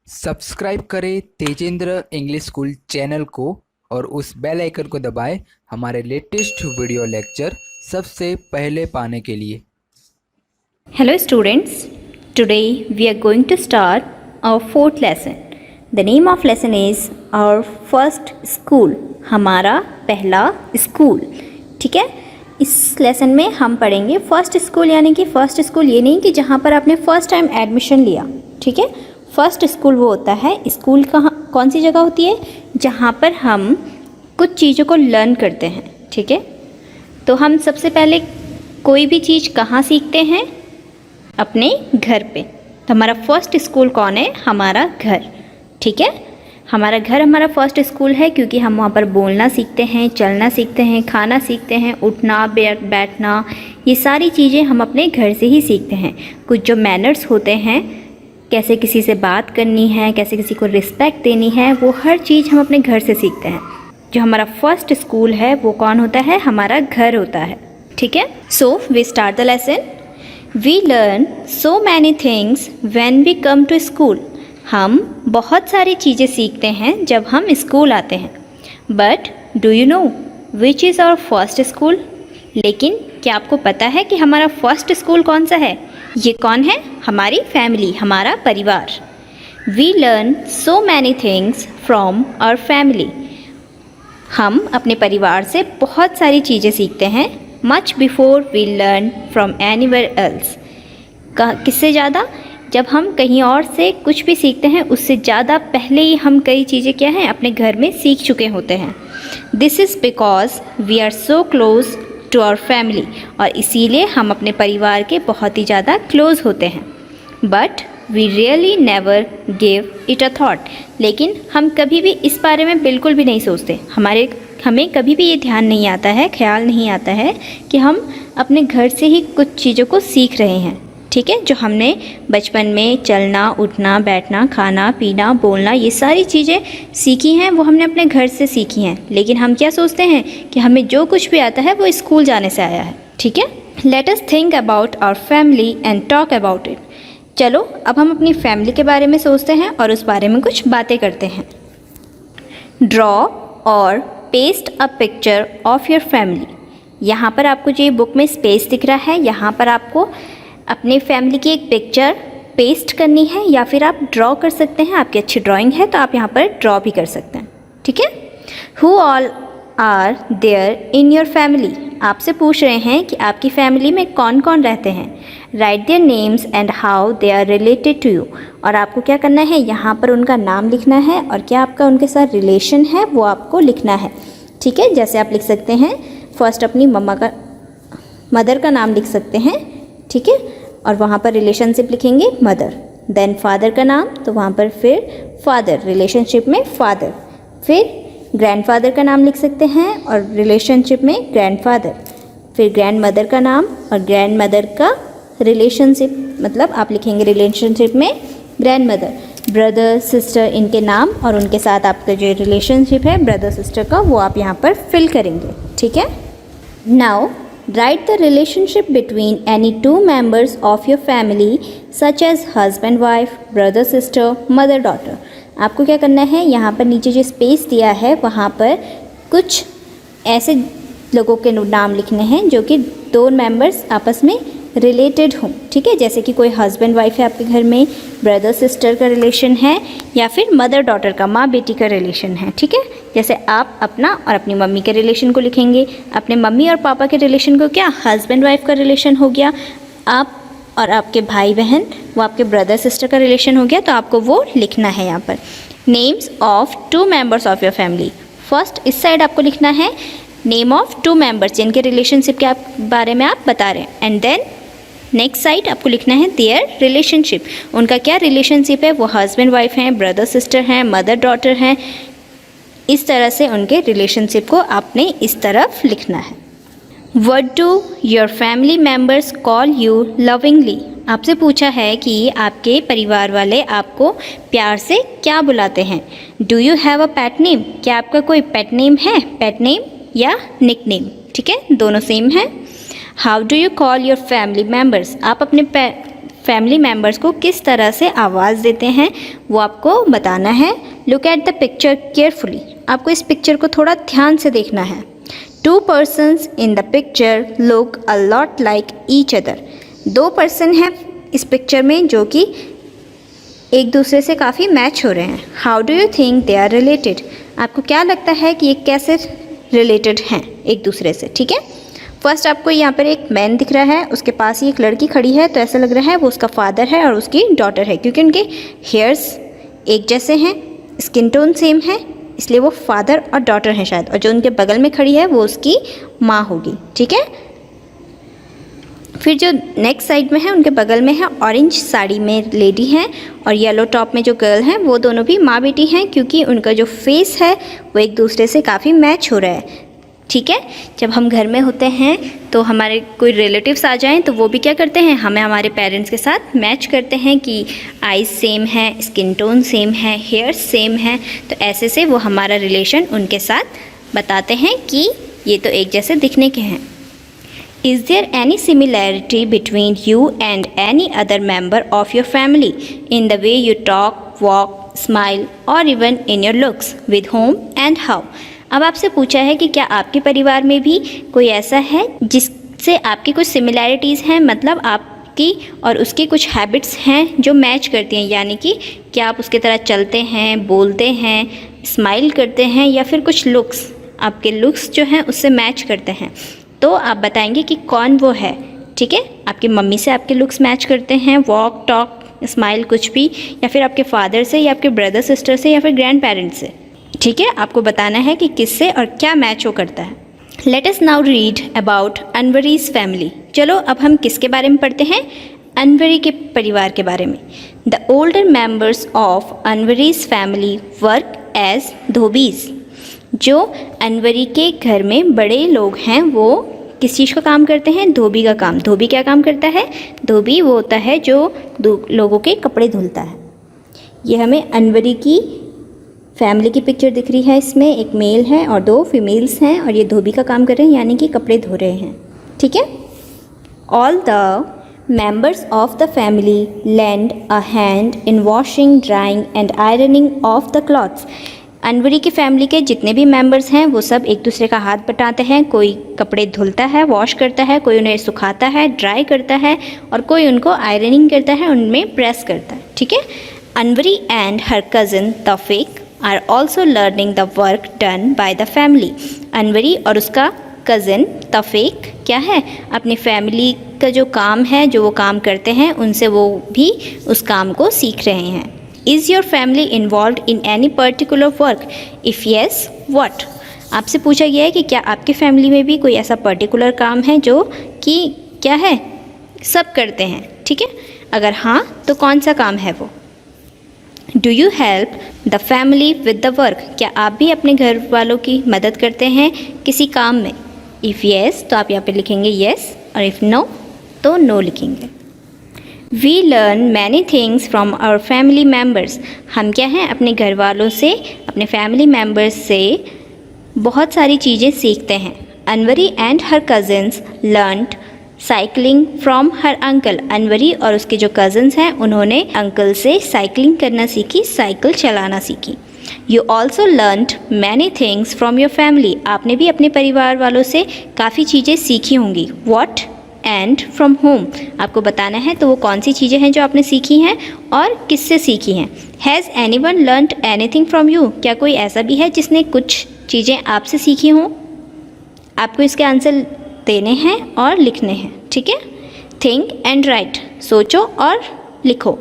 Subscribe करें Tejendra English school channel को और उस बेल आइकन को दबाएं हमारे लेटेस्ट वीडियो लेक्चर सबसे पहले पाने के लिए। Hello students, today we are going to start our fourth lesson. The name of lesson is our first school. हमारा पहला स्कूल। ठीक है, इस लेसन में हम पढ़ेंगे फर्स्ट स्कूल, यानी कि फर्स्ट स्कूल ये नहीं कि जहाँ पर आपने फर्स्ट टाइम एडमिशन लिया। ठीक है, फर्स्ट स्कूल वो होता है, स्कूल कहाँ कौन सी जगह होती है जहाँ पर हम कुछ चीज़ों को लर्न करते हैं। ठीक है, तो हम सबसे पहले कोई भी चीज़ कहाँ सीखते हैं? अपने घर पे। तो हमारा फर्स्ट स्कूल कौन है? हमारा घर। ठीक है, हमारा घर हमारा फर्स्ट स्कूल है, क्योंकि हम वहाँ पर बोलना सीखते हैं, चलना सीखते हैं, खाना सीखते हैं, उठना बैठना, ये सारी चीज़ें हम अपने घर से ही सीखते हैं। कुछ जो मैनर्स होते हैं, कैसे किसी से बात करनी है, कैसे किसी को रिस्पेक्ट देनी है, वो हर चीज़ हम अपने घर से सीखते हैं। जो हमारा फर्स्ट स्कूल है वो कौन होता है? हमारा घर होता है। ठीक है, so we start the lesson. We learn so many things when we come to school. हम बहुत सारी चीज़ें सीखते हैं जब हम स्कूल आते हैं। But do you know which is our first school? लेकिन क्या आपको पता है कि हमारा फर्स्ट स्कूल कौन सा है? ये कौन है? हमारी फैमिली, हमारा परिवार। We learn so many things from our family. हम अपने परिवार से बहुत सारी चीज़ें सीखते हैं। Much before we learn from anywhere else. किससे ज़्यादा? जब हम कहीं और से कुछ भी सीखते हैं उससे ज़्यादा पहले ही हम कई चीज़ें क्या हैं अपने घर में सीख चुके होते हैं। This is because we are so close to our family. और इसीलिए हम अपने परिवार के बहुत ही ज़्यादा क्लोज होते हैं। But we really never give it a thought. लेकिन हम कभी भी इस बारे में बिल्कुल भी नहीं सोचते। हमें कभी भी ये ध्यान नहीं आता है, ख्याल नहीं आता है कि हम अपने घर से ही कुछ चीज़ों को सीख रहे हैं। ठीक है, जो हमने बचपन में चलना, उठना, बैठना, खाना, पीना, बोलना, ये सारी चीज़ें सीखी हैं, वो हमने अपने घर से सीखी हैं। लेकिन हम क्या सोचते हैं कि हमें जो कुछ भी आता है वो स्कूल जाने से आया है। ठीक है, let us think about our family and talk about it. चलो अब हम अपनी फैमिली के बारे में सोचते हैं और उस बारे में कुछ बातें करते हैं। ड्रॉ और paste a picture of your family. यहाँ पर आपको जो ये बुक में स्पेस दिख रहा है, यहाँ पर आपको अपने फैमिली की एक पिक्चर पेस्ट करनी है, या फिर आप ड्रॉ कर सकते हैं। आपकी अच्छी ड्राइंग है तो आप यहाँ पर ड्रॉ भी कर सकते हैं। ठीक है, who all are there in your family. आपसे पूछ रहे हैं कि आपकी फैमिली में कौन कौन रहते हैं। Write their names and how they are related to you. और आपको क्या करना है, यहाँ पर उनका नाम लिखना है और क्या आपका उनके साथ रिलेशन है वो आपको लिखना है। ठीक है, जैसे आप लिख सकते हैं फर्स्ट अपनी मदर का नाम लिख सकते हैं। ठीक है, और वहाँ पर रिलेशनशिप लिखेंगे मदर। देन फादर का नाम, तो वहाँ पर फिर फादर, रिलेशनशिप में फादर। फिर ग्रैंडफादर का नाम लिख सकते हैं और रिलेशनशिप में ग्रैंडफादर। फिर ग्रैंड मदर का नाम और ग्रैंड मदर का रिलेशनशिप, मतलब आप लिखेंगे रिलेशनशिप में ग्रैंड मदर। ब्रदर सिस्टर इनके नाम और उनके साथ आपका जो रिलेशनशिप है ब्रदर सिस्टर का, वो आप यहाँ पर फिल करेंगे। ठीक है, now write the relationship between any two members of your family such as husband wife, brother sister, mother daughter। आपको क्या करना है, यहाँ पर नीचे जो स्पेस दिया है वहाँ पर कुछ ऐसे लोगों के नाम लिखने हैं जो कि दो मेंबर्स आपस में रिलेटेड हों। ठीक है, जैसे कि कोई हस्बैंड वाइफ है आपके घर में, ब्रदर सिस्टर का रिलेशन है, या फिर मदर डॉटर का, माँ बेटी का रिलेशन है। ठीक है, जैसे आप अपना और अपनी मम्मी के रिलेशन को लिखेंगे, अपने मम्मी और पापा के रिलेशन को क्या हस्बैंड वाइफ का रिलेशन हो गया, आप और आपके भाई बहन वो आपके ब्रदर सिस्टर का रिलेशन हो गया, तो आपको वो लिखना है यहाँ पर। Names of two members of your family. First इस साइड आपको लिखना है नेम ऑफ टू मेम्बर्स जिनके रिलेशनशिप के बारे में आप बता रहे हैं। एंड देन नेक्स्ट साइड आपको लिखना है देयर रिलेशनशिप। उनका क्या रिलेशनशिप है, वो हस्बैंड वाइफ हैं, ब्रदर सिस्टर हैं, मदर डॉटर हैं। इस तरह से उनके रिलेशनशिप को आपने इस तरफ लिखना है। What do your family members call you lovingly. आपसे पूछा है कि आपके परिवार वाले आपको प्यार से क्या बुलाते हैं। Do you have a pet name. क्या आपका कोई पेट नेम है, पेट नेम या निक नेम। ठीक है, दोनों सेम है। How do you call your family members. आप अपने फैमिली मेम्बर्स को किस तरह से आवाज़ देते हैं वो आपको बताना है। Look at the picture carefully. आपको इस पिक्चर को थोड़ा ध्यान से देखना है। 2 persons in the picture look a lot like each other। 2 person हैं इस पिक्चर में जो कि एक दूसरे से काफ़ी मैच हो रहे हैं। How do you think they are related. आपको क्या लगता है कि ये कैसे रिलेटेड हैं एक दूसरे से, ठीक है। फर्स्ट आपको यहाँ पर एक मैन दिख रहा है, उसके पास ही एक लड़की खड़ी है, तो ऐसा लग रहा है वो उसका फादर है और उसकी डॉटर है, क्योंकि उनके हेयर्स एक जैसे हैं, स्किन टोन सेम है, इसलिए वो फादर और डॉटर हैं शायद। और जो उनके बगल में खड़ी है वो उसकी माँ होगी, ठीक है। फिर जो नेक्स्ट साइड में है उनके बगल में है ऑरेंज साड़ी में लेडी हैं और येलो टॉप में जो गर्ल हैं वो दोनों भी माँ बेटी हैं, क्योंकि उनका जो फेस है वो एक दूसरे से काफ़ी मैच हो रहा है, ठीक है। जब हम घर में होते हैं तो हमारे कोई रिलेटिव्स आ जाएं तो वो भी क्या करते हैं, हमें हमारे पेरेंट्स के साथ मैच करते हैं कि आईज सेम है, स्किन टोन सेम है, हेयर सेम है, तो ऐसे से वो हमारा रिलेशन उनके साथ बताते हैं कि ये तो एक जैसे दिखने के हैं। Is there any similarity between you and any other member of your family in the way you talk, walk, smile or even in your looks? With whom and how? अब आपसे पूछा है कि क्या आपके परिवार में भी कोई ऐसा है जिससे आपकी कुछ सिमिलैरिटीज़ हैं, मतलब आपकी और उसकी कुछ हैबिट्स हैं जो मैच करती हैं, यानी कि क्या आप उसकी तरह चलते हैं, बोलते हैं, स्माइल करते हैं, या फिर कुछ लुक्स, आपके लुक्स जो हैं उससे मैच करते हैं। तो आप बताएंगे कि कौन वो है, ठीक है। आपकी मम्मी से आपके लुक्स मैच करते हैं, वॉक, टॉक, स्माइल, कुछ भी, या फिर आपके फादर से या आपके ब्रदर सिस्टर से या फिर ग्रैंड पेरेंट्स से, ठीक है। आपको बताना है कि किससे और क्या मैच वो करता है। Let us now read about Anwari's family. चलो अब हम किसके बारे में पढ़ते हैं, अनवरी के परिवार के बारे में। The older members of Anwari's family work as dhobis. जो अनवरी के घर में बड़े लोग हैं वो किस चीज़ का काम करते हैं, धोबी का काम। धोबी क्या काम करता है, धोबी वो होता है जो लोगों के कपड़े धुलता है। ये हमें अनवरी की फैमिली की पिक्चर दिख रही है, इसमें एक मेल है और 2 फीमेल्स हैं और ये धोबी का काम कर रहे हैं, यानी कि कपड़े धो रहे हैं, ठीक है। All the members of the family lend a hand in washing, drying and ironing of the clothes। Anwari की फैमिली के जितने भी मेंबर्स हैं वो सब एक दूसरे का हाथ बटाते हैं। कोई कपड़े धुलता है, वॉश करता है, कोई उन्हें सुखाता है, ड्राई करता है, और कोई उनको आयरनिंग करता है, उनमें प्रेस करता है, ठीक है। Anwari and her cousin Taufiq are also learning the work done by the family. Anwari और उसका कज़न तौफीक क्या है, अपनी फैमिली का जो काम है, जो वो काम करते हैं, उनसे वो भी उस काम को सीख रहे हैं। Is your family involved in any particular work? If yes, what? आपसे पूछा गया है कि क्या आपकी फैमिली में भी कोई ऐसा पर्टिकुलर काम है जो कि क्या है, सब करते हैं, ठीक है। अगर हाँ तो कौन सा काम है वो। Do you help the family with the work? क्या आप भी अपने घर वालों की मदद करते हैं किसी काम में। If yes तो आप यहाँ पे लिखेंगे yes, और if no तो no लिखेंगे। We learn many things from our family members। हम क्या हैं, अपने घर वालों से, अपने फैमिली मेम्बर्स से बहुत सारी चीज़ें सीखते हैं। Anwari and her cousins learned cycling from her uncle. Anwari और उसके जो कज़न्स हैं उन्होंने अंकल से साइकिलिंग करना सीखी, साइकिल चलाना सीखी। You also learned many things from your family. आपने भी अपने परिवार वालों से काफ़ी चीज़ें सीखी होंगी। What and from home. आपको बताना है तो वो कौन सी चीज़ें हैं जो आपने सीखी हैं और किससे सीखी हैं। Has anyone learned anything from you. क्या कोई ऐसा भी है जिसने कुछ चीज़ें आपसे सीखी हों। आपको इसके आंसर देने हैं और लिखने हैं, ठीक है। Think and write. सोचो और लिखो।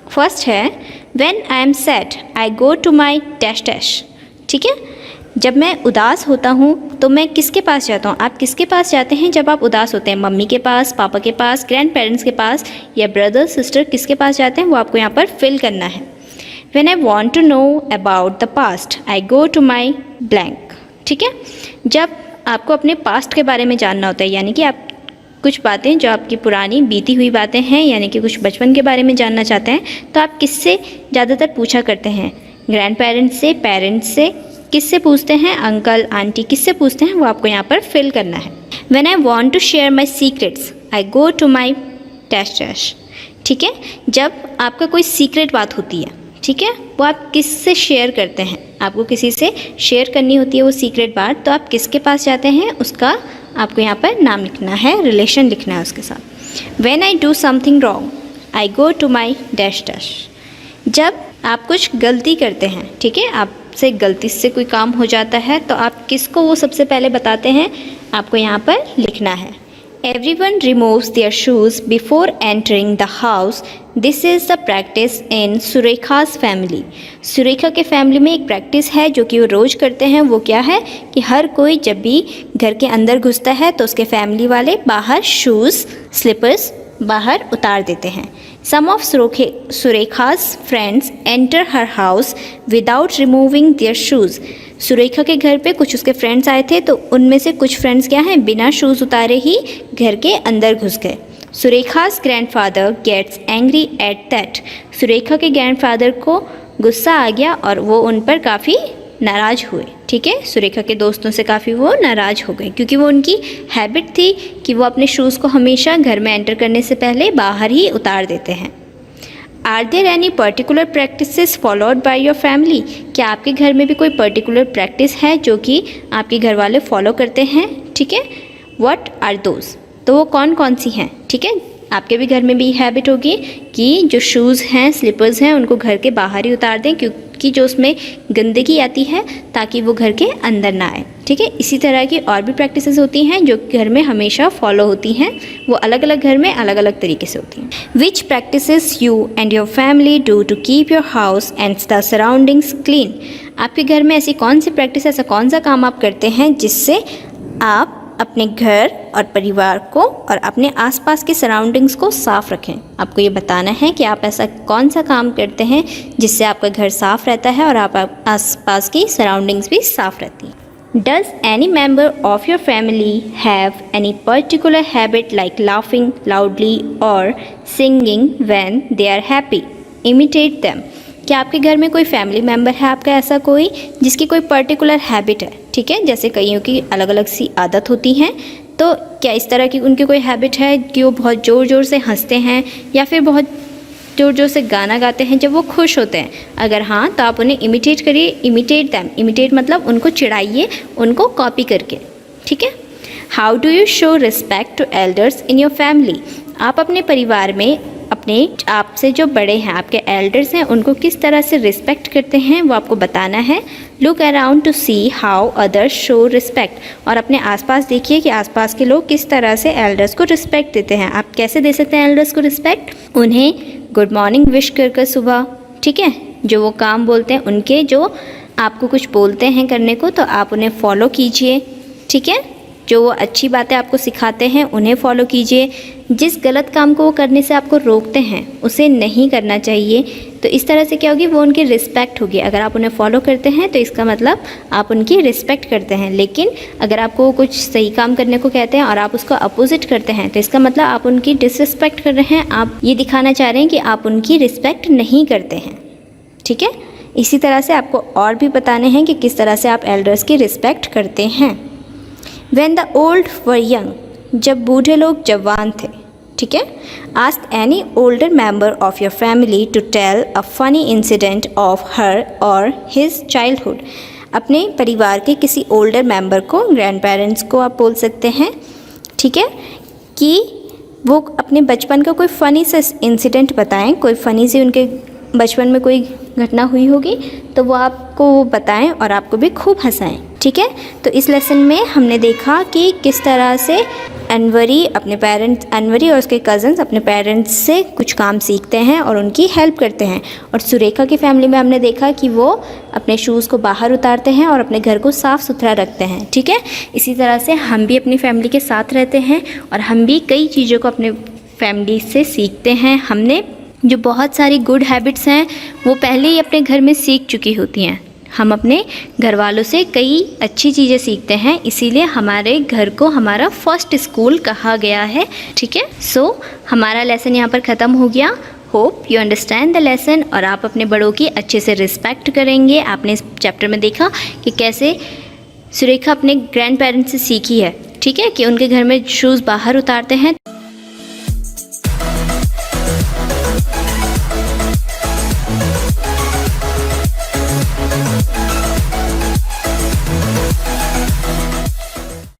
फर्स्ट है when I am sad I go to my dash dash, ठीक है। जब मैं उदास होता हूँ तो मैं किसके पास जाता हूँ। आप किसके पास जाते हैं जब आप उदास होते हैं, मम्मी के पास, पापा के पास, ग्रैंड पेरेंट्स के पास, या ब्रदर सिस्टर, किसके पास जाते हैं वो आपको यहाँ पर फिल करना है। When I want to know about the past I go to my blank, ठीक है। जब आपको अपने पास्ट के बारे में जानना होता है, यानी कि आप कुछ बातें जो आपकी पुरानी बीती हुई बातें हैं, यानी कि कुछ बचपन के बारे में जानना चाहते हैं, तो आप किससे ज़्यादातर पूछा करते हैं, ग्रैंड पेरेंट्स से, पेरेंट्स से, किससे पूछते हैं, अंकल आंटी, किससे पूछते हैं वो आपको यहाँ पर फिल करना है। When I want to share my secrets I go to my dash dash. ठीक है। जब आपका कोई सीक्रेट बात होती है, ठीक है, वो आप किससे शेयर करते हैं, आपको किसी से शेयर करनी होती है वो सीक्रेट बात, तो आप किसके पास जाते हैं, उसका आपको यहाँ पर नाम लिखना है, रिलेशन लिखना है उसके साथ। When I do something wrong I go to my dash dash. जब आप कुछ गलती करते हैं, ठीक है, आपसे गलती से कोई काम हो जाता है तो आप किसको वो सबसे पहले बताते हैं, आपको यहाँ पर लिखना है। Everyone removes their shoes before entering the house. This is the practice in सुरेखा's family. Surekha के फैमिली में एक प्रैक्टिस है जो कि वो रोज़ करते हैं। वो क्या है कि हर कोई जब भी घर के अंदर घुसता है तो उसके फैमिली वाले बाहर शूज़, स्लीपर्स बाहर उतार देते हैं। Some of Surekha's friends enter her house without removing their shoes. Surekha के घर पे कुछ उसके फ्रेंड्स आए थे तो उनमें से कुछ फ्रेंड्स क्या हैं, बिना शूज़ उतारे ही घर के अंदर घुस गए। सुरेखा's grandfather gets angry at that. Surekha के ग्रैंडफादर को गुस्सा आ गया और वो उन पर काफ़ी नाराज़ हुए, ठीक है, सुरेखा के दोस्तों से काफ़ी वो नाराज़ हो गए क्योंकि वो उनकी हैबिट थी कि वो अपने शूज़ को हमेशा घर में एंटर करने से पहले बाहर ही उतार देते हैं। Are there any particular practices followed by your family? क्या आपके घर में भी कोई पर्टिकुलर प्रैक्टिस है जो कि आपके घर वाले फॉलो करते हैं, ठीक है, व्हाट आर दोज? तो वो कौन कौन सी हैं, ठीक है, आपके भी घर में भी हैबिट होगी कि जो शूज़ हैं, स्लीपर्स हैं, उनको घर के बाहर ही उतार दें क्योंकि जो उसमें गंदगी आती है ताकि वो घर के अंदर ना आए, ठीक है। इसी तरह की और भी प्रैक्टिसेस होती हैं जो घर में हमेशा फॉलो होती हैं, वो अलग अलग घर में अलग अलग तरीके से होती हैं। Which practices you and your family do to keep your house and the surroundings clean? आपके घर में ऐसी कौन सी प्रैक्टिस, ऐसा कौन सा काम आप करते हैं जिससे आप अपने घर और परिवार को और अपने आसपास की सराउंडिंग्स को साफ़ रखें? आपको ये बताना है कि आप ऐसा कौन सा काम करते हैं जिससे आपका घर साफ़ रहता है और आप आसपास की सराउंडिंग्स भी साफ़ रहती हैं। Does any member of your family have any particular habit like laughing loudly or singing when they are happy? Imitate them. क्या आपके घर में कोई फैमिली मेम्बर है आपका ऐसा कोई जिसकी कोई पर्टिकुलर हैबिट है, ठीक है, जैसे कईयों की अलग अलग सी आदत होती हैं, तो क्या इस तरह की उनकी कोई हैबिट है कि वो बहुत ज़ोर ज़ोर से हंसते हैं या फिर बहुत ज़ोर ज़ोर से गाना गाते हैं जब वो खुश होते हैं? अगर हाँ तो आप उन्हें इमिटेट करिए, इमिटेट दैम। इमिटेट मतलब उनको चिढ़ाइए, उनको कॉपी करके, ठीक है। How do you show respect to elders in your family? आप अपने परिवार में अपने आपसे जो बड़े हैं, आपके एल्डर्स हैं, उनको किस तरह से रिस्पेक्ट करते हैं वो आपको बताना है। Look around two see how others show respect. और अपने आसपास देखिए कि आसपास के लोग किस तरह से एल्डर्स को रिस्पेक्ट देते हैं। आप कैसे दे सकते हैं एल्डर्स को रिस्पेक्ट? उन्हें गुड मॉर्निंग विश कर सुबह, ठीक है, जो वो काम बोलते हैं उनके, जो आपको कुछ बोलते हैं करने को तो आप उन्हें फॉलो कीजिए, ठीक है। जो वो अच्छी बातें आपको सिखाते हैं उन्हें फॉलो कीजिए। जिस गलत काम को वो करने से आपको रोकते हैं उसे नहीं करना चाहिए। तो इस तरह से क्या होगी, वो उनकी रिस्पेक्ट होगी। अगर आप उन्हें फॉलो करते हैं तो इसका मतलब आप उनकी रिस्पेक्ट करते हैं। लेकिन अगर आपको वो कुछ सही काम करने को कहते हैं और आप उसको अपोजिट करते हैं तो इसका मतलब आप उनकी डिसरिस्पेक्ट कर रहे हैं। आप ये दिखाना चाह रहे हैं कि आप उनकी रिस्पेक्ट नहीं करते हैं, ठीक है। इसी तरह से आपको और भी बताने हैं कि किस तरह से आप एल्डर्स की रिस्पेक्ट करते हैं। When the old were young, जब बूढ़े लोग जवान थे, ठीक है। Ask any older member of your family to tell a funny incident of her or his childhood. अपने परिवार के किसी ओल्डर मेंबर को, ग्रैंड पेरेंट्स को आप बोल सकते हैं, ठीक है, कि वो अपने बचपन का कोई फ़नी सा इंसिडेंट बताएं। कोई फ़नी सी उनके बचपन में कोई घटना हुई होगी तो वो आपको वो बताएं और आपको भी खूब हंसाएं, ठीक है। तो इस लेसन में हमने देखा कि किस तरह से अनवरी और उसके कज़न्स अपने पेरेंट्स से कुछ काम सीखते हैं और उनकी हेल्प करते हैं। और सुरेखा की फैमिली में हमने देखा कि वो अपने शूज़ को बाहर उतारते हैं और अपने घर को साफ़ सुथरा रखते हैं, ठीक है। इसी तरह से हम भी अपनी फैमिली के साथ रहते हैं और हम भी कई चीज़ों को अपने फैमिली से सीखते हैं। हमने जो बहुत सारी गुड हैबिट्स हैं वो पहले ही अपने घर में सीख चुकी होती हैं। हम अपने घर वालों से कई अच्छी चीज़ें सीखते हैं, इसीलिए हमारे घर को हमारा फर्स्ट स्कूल कहा गया है, ठीक है। सो हमारा लेसन यहाँ पर ख़त्म हो गया। Hope you understand the lesson और आप अपने बड़ों की अच्छे से रिस्पेक्ट करेंगे। आपने इस चैप्टर में देखा कि कैसे सुरेखा अपने ग्रैंड पेरेंट्स से सीखी है, ठीक है, कि उनके घर में शूज़ बाहर उतारते हैं।